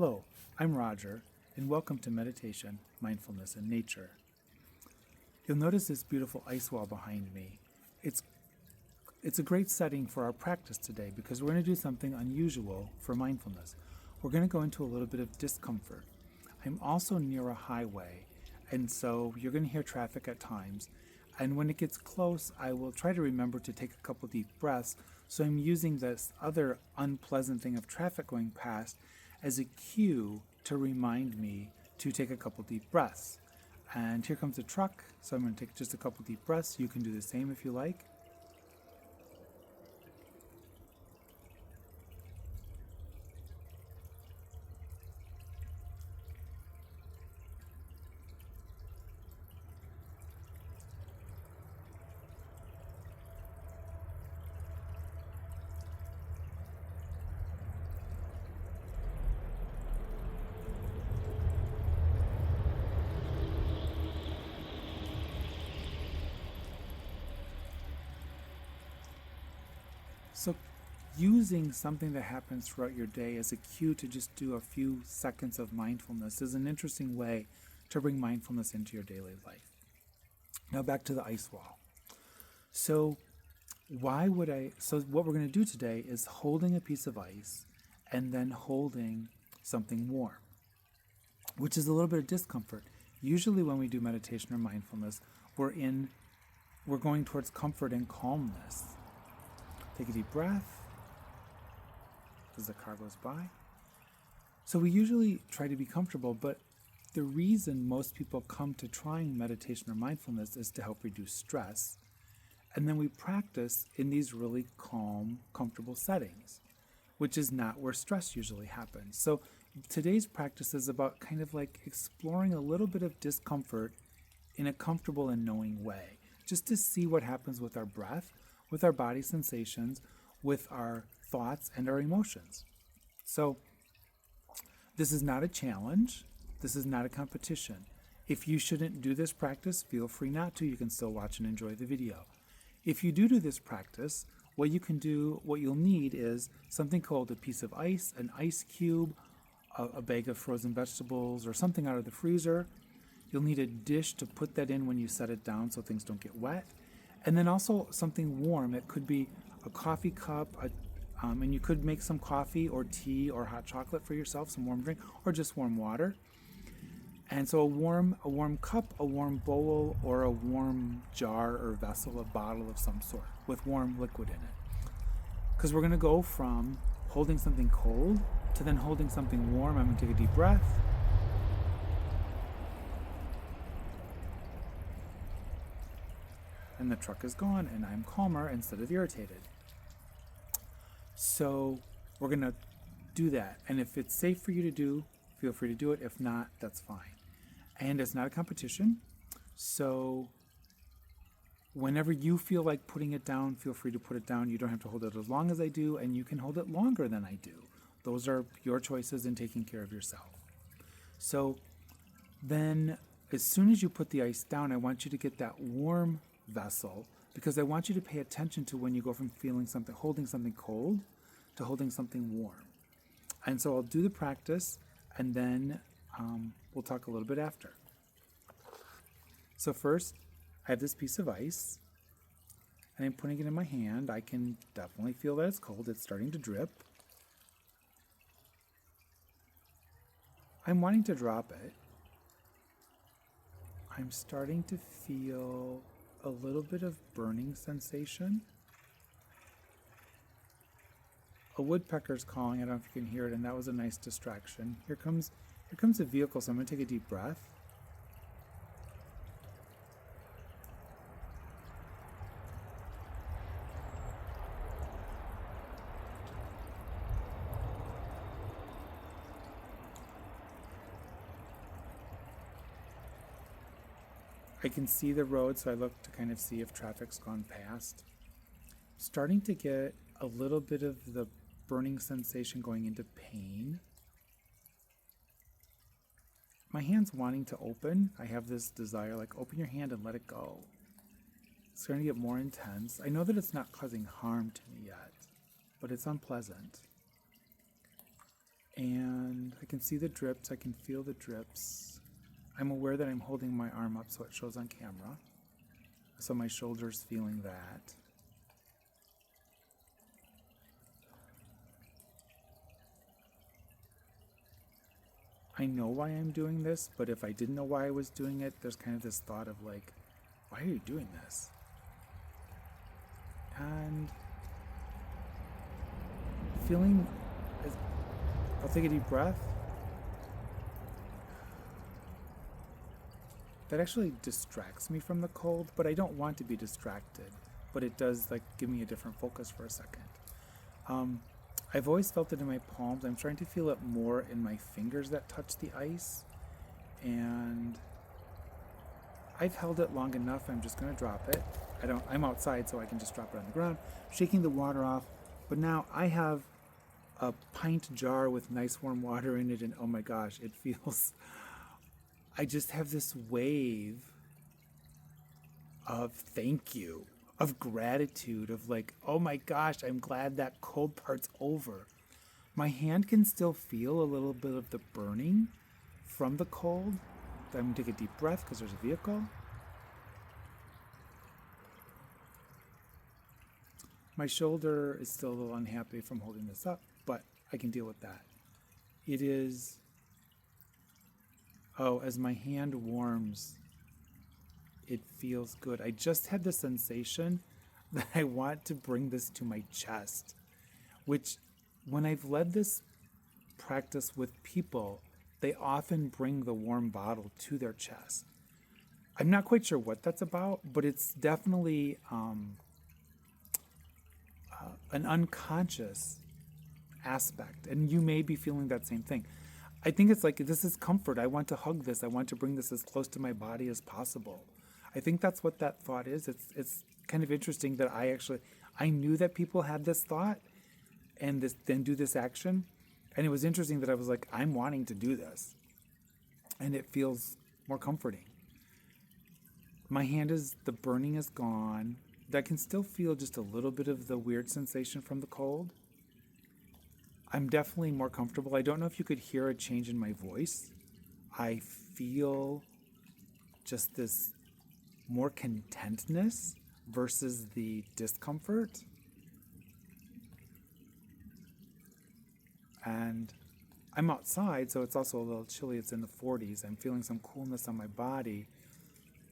Hello, I'm Roger, and welcome to Meditation, Mindfulness, and Nature. You'll notice this beautiful ice wall behind me. It's a great setting for our practice today because we're going to do something unusual for mindfulness. We're going to go into a little bit of discomfort. I'm also near a highway, and so you're going to hear traffic at times. And when it gets close, I will try to remember to take a couple deep breaths. So I'm using this other unpleasant thing of traffic going past as a cue to remind me to take a couple deep breaths. And here comes a truck, so I'm going to take just a couple deep breaths. You can do the same if you like. So using something that happens throughout your day as a cue to just do a few seconds of mindfulness is an interesting way to bring mindfulness into your daily life. Now back to the ice wall. So what we're going to do today is holding a piece of ice and then holding something warm, which is a little bit of discomfort. Usually when we do meditation or mindfulness, we're going towards comfort and calmness. Take a deep breath as the car goes by. So we usually try to be comfortable, but the reason most people come to trying meditation or mindfulness is to help reduce stress. And then we practice in these really calm, comfortable settings, which is not where stress usually happens. So today's practice is about kind of like exploring a little bit of discomfort in a comfortable and knowing way, just to see what happens with our breath, with our body sensations, with our thoughts and our emotions. So this is not a challenge. This is not a competition. If you shouldn't do this practice, feel free not to. You can still watch and enjoy the video. If you do this practice, what you'll need is something called a piece of ice, an ice cube, a bag of frozen vegetables, or something out of the freezer. You'll need a dish to put that in when you set it down so things don't get wet. And then also something warm. It could be a coffee cup, and you could make some coffee or tea or hot chocolate for yourself, some warm drink, or just warm water. And so a warm cup, a warm bowl, or a warm jar or vessel, a bottle of some sort with warm liquid in it. Because we're going to go from holding something cold to then holding something warm. I'm going to take a deep breath. And the truck is gone, and I'm calmer instead of irritated. So we're going to do that. And if it's safe for you to do, feel free to do it. If not, that's fine. And it's not a competition. So whenever you feel like putting it down, feel free to put it down. You don't have to hold it as long as I do, and you can hold it longer than I do. Those are your choices in taking care of yourself. So then as soon as you put the ice down, I want you to get that warm vessel, because I want you to pay attention to when you go from holding something cold to holding something warm. And so I'll do the practice, and then we'll talk a little bit after. So first, I have this piece of ice, and I'm putting it in my hand. I can definitely feel that it's cold. It's starting to drip. I'm wanting to drop it. I'm starting to feel a little bit of burning sensation. A woodpecker's calling. I don't know if you can hear it, and that was a nice distraction. Here comes a vehicle, so I'm going to take a deep breath. I can see the road, so I look to kind of see if traffic's gone past. Starting to get a little bit of the burning sensation going into pain. My hand's wanting to open. I have this desire, like open your hand and let it go. It's going to get more intense. I know that it's not causing harm to me yet, but it's unpleasant. And I can see the drips. I can feel the drips. I'm aware that I'm holding my arm up so it shows on camera. So my shoulder's feeling that. I know why I'm doing this, but if I didn't know why I was doing it, there's kind of this thought of like, why are you doing this? And feeling, I'll take a deep breath. That actually distracts me from the cold, but I don't want to be distracted. But it does like give me a different focus for a second. I've always felt it in my palms. I'm trying to feel it more in my fingers that touch the ice. And I've held it long enough. I'm just going to drop it. I'm outside, so I can just drop it on the ground, shaking the water off. But now I have a pint jar with nice warm water in it, and oh my gosh, it feels... I just have this wave of thank you, of gratitude, of like, oh my gosh, I'm glad that cold part's over. My hand can still feel a little bit of the burning from the cold. I'm going to take a deep breath because there's a vehicle. My shoulder is still a little unhappy from holding this up, but I can deal with that. It is... Oh, as my hand warms, it feels good. I just had the sensation that I want to bring this to my chest, which when I've led this practice with people, they often bring the warm bottle to their chest. I'm not quite sure what that's about, but it's definitely an unconscious aspect, and you may be feeling that same thing. I think it's like, this is comfort. I want to hug this. I want to bring this as close to my body as possible. I think that's what that thought is. It's kind of interesting that I knew that people had this thought and then do this action. And it was interesting that I was like, I'm wanting to do this. And it feels more comforting. My hand the burning is gone. I can still feel just a little bit of the weird sensation from the cold. I'm definitely more comfortable. I don't know if you could hear a change in my voice. I feel just this more contentness versus the discomfort. And I'm outside, so it's also a little chilly. It's in the 40s. I'm feeling some coolness on my body,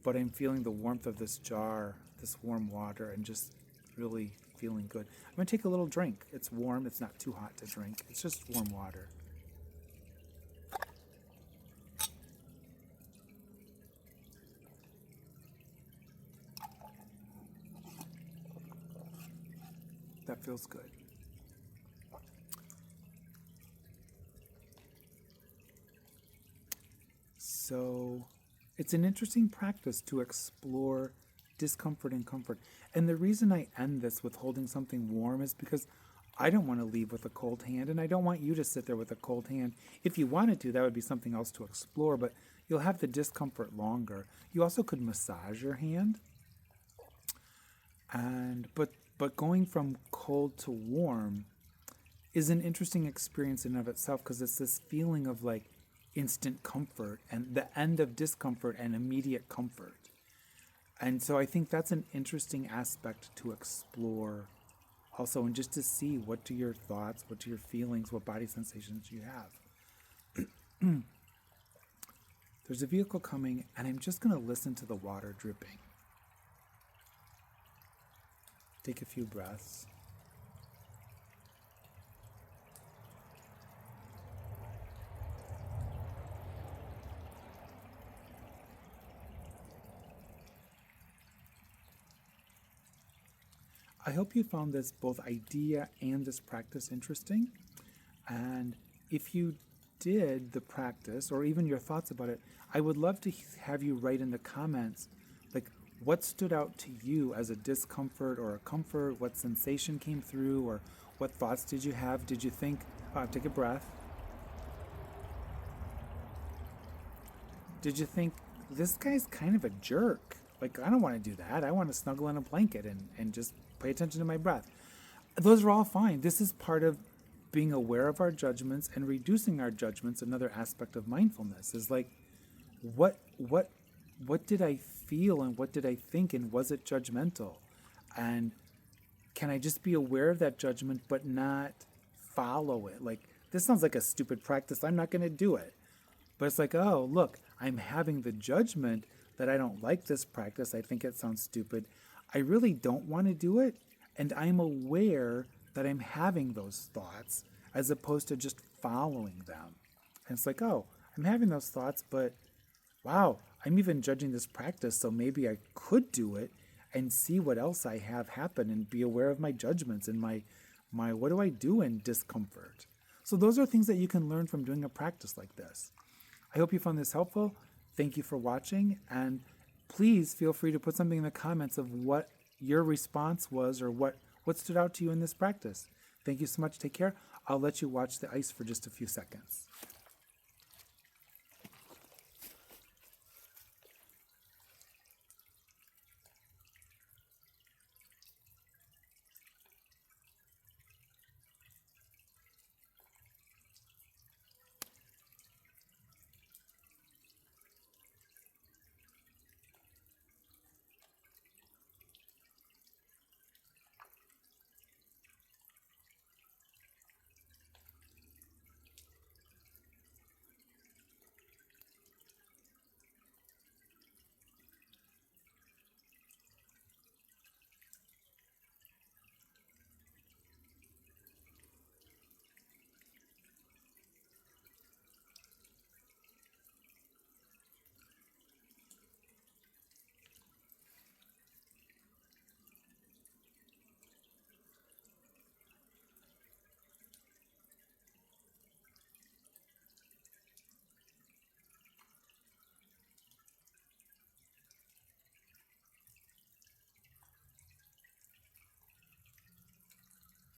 but I'm feeling the warmth of this jar, this warm water, and just really feeling good. I'm going to take a little drink. It's warm. It's not too hot to drink. It's just warm water. That feels good. So it's an interesting practice to explore discomfort and comfort. And the reason I end this with holding something warm is because I don't want to leave with a cold hand, and I don't want you to sit there with a cold hand. If you wanted to, that would be something else to explore, but you'll have the discomfort longer. You also could massage your hand. But going from cold to warm is an interesting experience in and of itself, because it's this feeling of like instant comfort and the end of discomfort and immediate comfort. And so I think that's an interesting aspect to explore also, and just to see what are your thoughts, what are your feelings, what body sensations you have. There's a vehicle coming, and I'm just going to listen to the water dripping. Take a few breaths. I hope you found this both idea and this practice interesting. And if you did the practice, or even your thoughts about it, I would love to have you write in the comments, like, what stood out to you as a discomfort or a comfort? What sensation came through? Or what thoughts did you have? Did you think, take a breath. Did you think, this guy's kind of a jerk? Like, I don't want to do that. I want to snuggle in a blanket and just pay attention to my breath. Those are all fine. This is part of being aware of our judgments and reducing our judgments. Another aspect of mindfulness is like, what did I feel and what did I think, and was it judgmental? And can I just be aware of that judgment but not follow it? Like, this sounds like a stupid practice. I'm not going to do it. But it's like, oh, look, I'm having the judgment that I don't like this practice. I think it sounds stupid. I really don't want to do it. And I'm aware that I'm having those thoughts as opposed to just following them. And it's like, oh, I'm having those thoughts, but wow, I'm even judging this practice. So maybe I could do it and see what else I have happen and be aware of my judgments and my what do I do in discomfort? So those are things that you can learn from doing a practice like this. I hope you found this helpful. Thank you for watching, and please feel free to put something in the comments of what your response was or what stood out to you in this practice. Thank you so much. Take care. I'll let you watch the ice for just a few seconds.